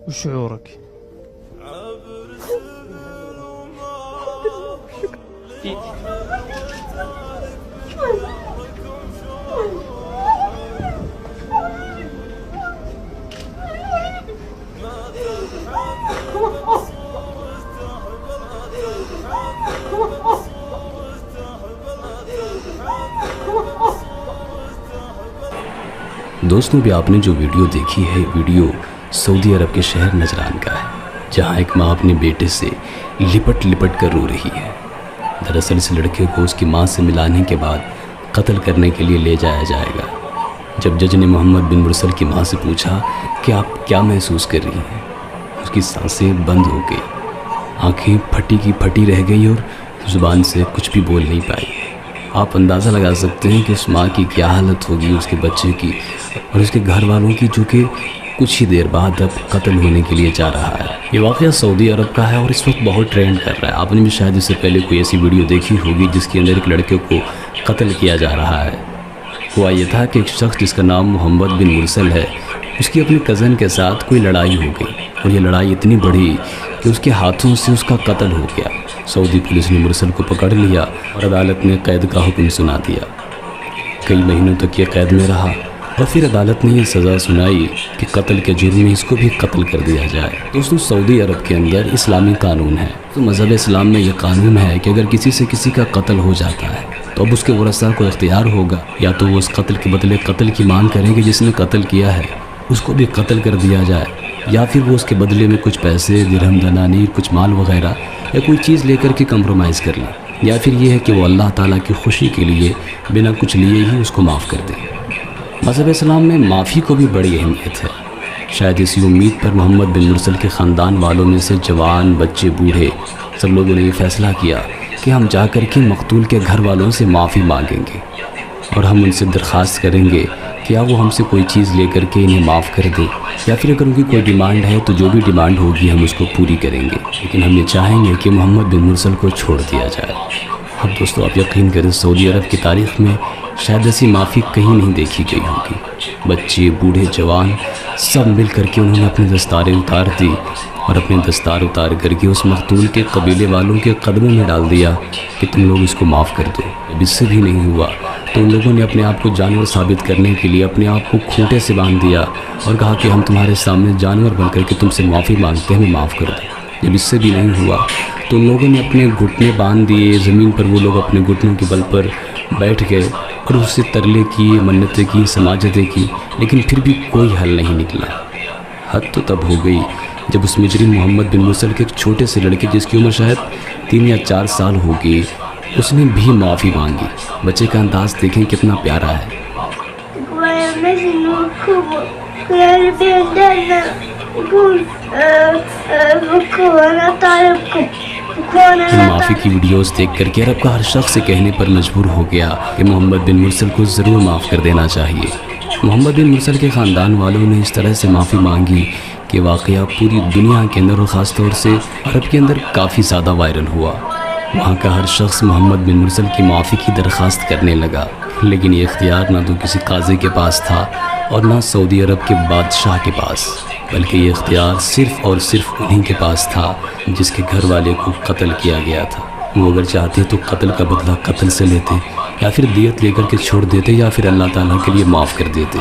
وشعورك؟ دوستوں بھی آپ نے جو ویڈیو دیکھی ہے، ویڈیو سعودی عرب کے شہر نجران کا ہے، جہاں ایک ماں اپنے بیٹے سے لپٹ لپٹ کر رو رہی ہے۔ دراصل اس لڑکے کو اس کی ماں سے ملانے کے بعد قتل کرنے کے لیے لے جایا جائے گا۔ جب جج نے محمد بن مرسل کی ماں سے پوچھا کہ آپ کیا محسوس کر رہی ہیں، اس کی سانسیں بند ہو گئی، آنکھیں پھٹی کی پھٹی رہ گئی اور زبان سے کچھ بھی بول نہیں پائی۔ آپ اندازہ لگا سکتے ہیں کہ اس ماں کی کیا حالت ہوگی، اس کے بچے کی اور اس کے گھر والوں کی، جو کہ کچھ ہی دیر بعد اب قتل ہونے کے لیے جا رہا ہے۔ یہ واقعہ سعودی عرب کا ہے اور اس وقت بہت ٹرینڈ کر رہا ہے۔ آپ نے بھی شاید اس سے پہلے کوئی ایسی ویڈیو دیکھی ہوگی جس کے اندر ایک لڑکے کو قتل کیا جا رہا ہے۔ ہوا یہ تھا کہ ایک شخص جس کا نام محمد بن مرسل ہے، اس کی اپنی کزن کے ساتھ کوئی لڑائی ہو گئی اور یہ لڑائی اتنی بڑھی کہ اس کے ہاتھوں سے اس کا قتل ہو گیا۔ سعودی پولیس نے مرسل کو پکڑ لیا اور عدالت نے قید کا حکم سنا دیا۔ کئی مہینوں تک یہ قید میں رہا اور پھر عدالت نے یہ سزا سنائی کہ قتل کے جرم میں اس کو بھی قتل کر دیا جائے۔ دوستوں، سعودی عرب کے اندر اسلامی قانون ہے، تو مذہب اسلام میں یہ قانون ہے کہ اگر کسی سے کسی کا قتل ہو جاتا ہے تو اب اس کے ورثاء کو اختیار ہوگا، یا تو وہ اس قتل کے بدلے قتل کی مانگ کریں گے، جس نے قتل کیا ہے اس کو بھی قتل کر دیا جائے، یا پھر وہ اس کے بدلے میں کچھ پیسے، درہم، دنانیر، کچھ مال وغیرہ یا کوئی چیز لے کر کے کمپرومائز کر لیں، یا پھر یہ ہے کہ وہ اللہ تعالیٰ کی خوشی کے لیے بنا کچھ لیے ہی اس کو معاف کر دیں۔ مذہب اسلام میں معافی کو بھی بڑی اہمیت ہے۔ شاید اسی امید پر محمد بن مرسل کے خاندان والوں میں سے جوان، بچے، بوڑھے سب لوگوں نے یہ فیصلہ کیا کہ ہم جا کر کے مقتول کے گھر والوں سے معافی مانگیں گے اور ہم ان سے درخواست کریں گے کہ یا وہ ہم سے کوئی چیز لے کر کے انہیں معاف کر دیں، یا پھر اگر ان کی کوئی ڈیمانڈ ہے تو جو بھی ڈیمانڈ ہوگی ہم اس کو پوری کریں گے، لیکن ہم یہ چاہیں گے کہ محمد بن مرسل کو چھوڑ دیا جائے۔ اب دوستو، آپ یقین کریں، سعودی عرب کی تاریخ میں شاید ایسی معافی کہیں نہیں دیکھی گئی ہوگی۔ بچے، بوڑھے، جوان سب مل کر کے انہوں نے اپنی دستاریں اتار دی اور اپنے دستار اتار کر کے اس مقتول کے قبیلے والوں کے قدموں میں ڈال دیا کہ تم لوگ اس کو معاف کر دو۔ جب اس سے بھی نہیں ہوا تو ان لوگوں نے اپنے آپ کو جانور ثابت کرنے کے لیے اپنے آپ کو کھوٹے سے باندھ دیا اور کہا کہ ہم تمہارے سامنے جانور بن کر کے تم سے معافی مانگتے ہیں، ہمیں معاف کر دو۔ جب اس سے بھی نہیں ہوا تو ان لوگوں نے اپنے گھٹنے باندھ دیے، زمین پر وہ لوگ اپنے گھٹنوں کے بل پر بیٹھ گئے اور اس سے ترلے کیے، منتیں کی، سماجتیں کی، لیکن پھر بھی کوئی حل نہیں نکلا۔ حد تو تب ہو گئی جب اس مجرم محمد بن مرسل کے ایک چھوٹے سے لڑکے جس کی عمر شاید 3 یا 4 سال ہوگی، اس نے بھی معافی مانگی۔ بچے کا انداز دیکھیں کتنا پیارا ہے۔ معافی کی ویڈیوز دیکھ کر کے عرب کا ہر شخص کہنے پر مجبور ہو گیا کہ محمد بن مرسل کو ضرور معاف کر دینا چاہیے۔ محمد بن مرسل کے خاندان والوں نے اس طرح سے معافی مانگی کہ واقعہ پوری دنیا کے اندر اور خاص طور سے عرب کے اندر کافی زیادہ وائرل ہوا۔ وہاں کا ہر شخص محمد بن مرسل کی معافی کی درخواست کرنے لگا، لیکن یہ اختیار نہ تو کسی قاضی کے پاس تھا اور نہ سعودی عرب کے بادشاہ کے پاس، بلکہ یہ اختیار صرف اور صرف انہی کے پاس تھا جس کے گھر والے کو قتل کیا گیا تھا۔ وہ اگر چاہتے تو قتل کا بدلہ قتل سے لیتے، یا پھر دیت لے کر کے چھوڑ دیتے، یا پھر اللہ تعالیٰ کے لیے معاف کر دیتے۔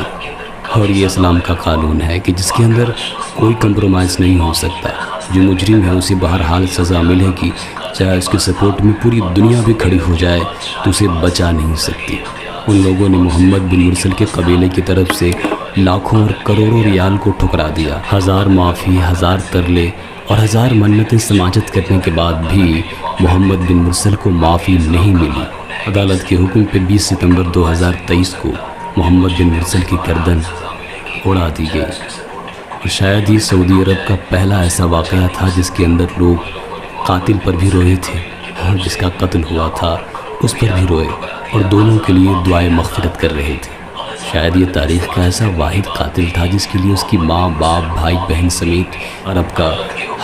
اور یہ اسلام کا قانون ہے کہ جس کے اندر کوئی کمپرومائز نہیں ہو سکتا۔ جو مجرم ہے اسے بہرحال سزا ملے گی، چاہے اس کے سپورٹ میں پوری دنیا بھی کھڑی ہو جائے تو اسے بچا نہیں سکتی۔ ان لوگوں نے محمد بن مرسل کے قبیلے کی طرف سے لاکھوں اور کروڑوں ریال کو ٹھکرا دیا۔ 1000 معافی، 1000 ترلے اور 1000 منتیں سماجت کرنے کے بعد بھی محمد بن مرسل کو معافی نہیں ملی۔ عدالت کے حکم پہ 20 ستمبر 2023 کو محمد بن مرسل کی گردن اڑا دی گئی، اور شاید یہ سعودی عرب کا پہلا ایسا واقعہ تھا جس کے اندر لوگ قاتل پر بھی روئے تھے اور جس کا قتل ہوا تھا اس پر بھی روئے اور دونوں کے لیے دعائے مغفرت کر رہے تھے۔ شاید یہ تاریخ کا ایسا واحد قاتل تھا جس کے لیے اس کی ماں، باپ، بھائی، بہن سمیت عرب کا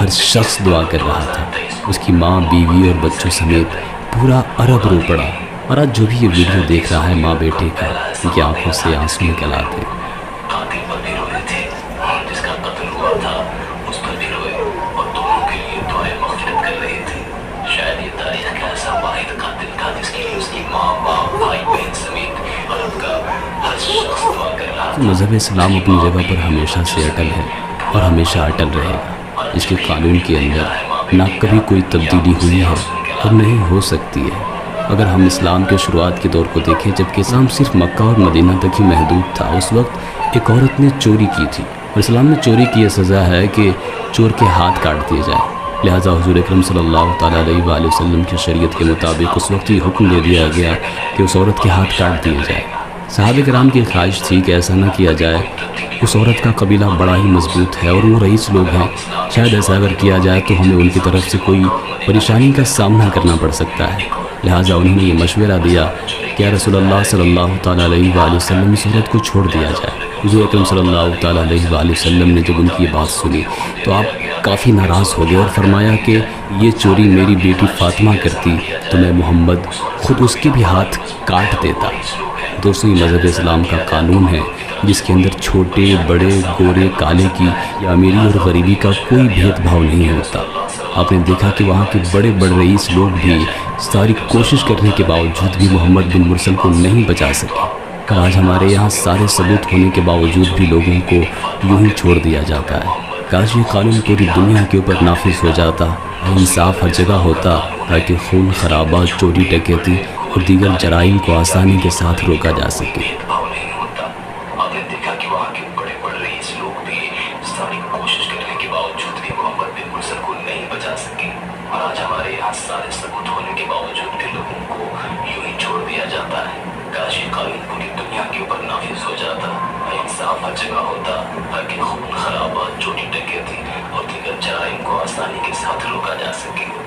ہر شخص دعا کر رہا تھا۔ اس کی ماں، بیوی اور بچوں سمیت پورا عرب رو پڑا، اور آج جو بھی یہ ویڈیو دیکھ رہا ہے ماں بیٹے کا، ان کی آنکھوں سے آنسو نکل آتے۔ مذہب اسلام اپنی جگہ پر ہمیشہ سے اٹل ہے اور ہمیشہ اٹل رہے گا۔ اس کے قانون کے اندر نہ کبھی کوئی تبدیلی ہوئی ہے اور نہیں ہو سکتی ہے۔ اگر ہم اسلام کے شروعات کے دور کو دیکھیں، جبکہ اسلام صرف مکہ اور مدینہ تک ہی محدود تھا، اس وقت ایک عورت نے چوری کی تھی، اور اسلام میں چوری کی یہ سزا ہے کہ چور کے ہاتھ کاٹ دیے جائیں۔ لہٰذا حضور اکرم صلی اللہ تعالیٰ علیہ وآلہ وسلم کی شریعت کے مطابق اس وقت یہ حکم دے دیا گیا کہ اس عورت کے ہاتھ کاٹ دیے جائیں۔ صحابہ کرام کی خواہش تھی کہ ایسا نہ کیا جائے، اس عورت کا قبیلہ بڑا ہی مضبوط ہے اور وہ رئیس لوگ ہیں، شاید ایسا اگر کیا جائے تو ہمیں ان کی طرف سے کوئی پریشانی کا سامنا کرنا پڑ سکتا ہے۔ لہٰذا انہوں نے یہ مشورہ دیا کہ یا رسول اللہ صلی اللہ تعالیٰ علیہ وآلہ وسلم اس عورت کو چھوڑ دیا جائے۔ حضور اکرم صلی اللہ تعالیٰ علیہ وآلہ وسلم نے جب ان کی یہ بات سنی تو آپ کافی ناراض ہو گئے اور فرمایا کہ یہ چوری میری بیٹی فاطمہ کرتی تو میں محمد خود اس کے بھی ہاتھ کاٹ دیتا۔ دوستوں، یہ مذہب اسلام کا قانون ہے جس کے اندر چھوٹے بڑے گورے کالے کی یا امیری اور غریبی کا کوئی بھید بھاؤ نہیں ہوتا۔ آپ نے دیکھا کہ وہاں کے بڑے بڑے رئیس لوگ بھی ساری کوشش کرنے کے باوجود بھی محمد بن مرسل کو نہیں بچا سکے۔ آج ہمارے یہاں سارے ثبوت ہونے کے باوجود بھی لوگوں کو یوں ہی چھوڑ دیا جاتا ہے۔ کاش یہ قانون پوری دنیا کے اوپر نافذ ہو جاتا اور انصاف ہر جگہ ہوتا، تاکہ خون خرابہ، چوری ڈکیتی اور دیگر جرائم کو آسانی کے ساتھ روکا جا سکے۔ آپ نے دیکھا کہ وہاں کے بڑے بڑے رئیس لوگ بھی ساری کوشش کرنے کے باوجود بھی محمد بن مرسل کو نہیں بچا سکے، اور آج ہمارے یہاں سارے ثبوت ہونے کے باوجود بھی لوگوں کو یوں ہی چھوڑ دیا جاتا ہے۔ کاش یہ قانون پوری دنیا کے اوپر نافذ ہو جاتا اور انصاف ہر جگہ ہوتا، تاکہ خون خرابہ، چوری ڈکیتی اور دیگر جرائم کو آسانی کے ساتھ روکا جا سکے۔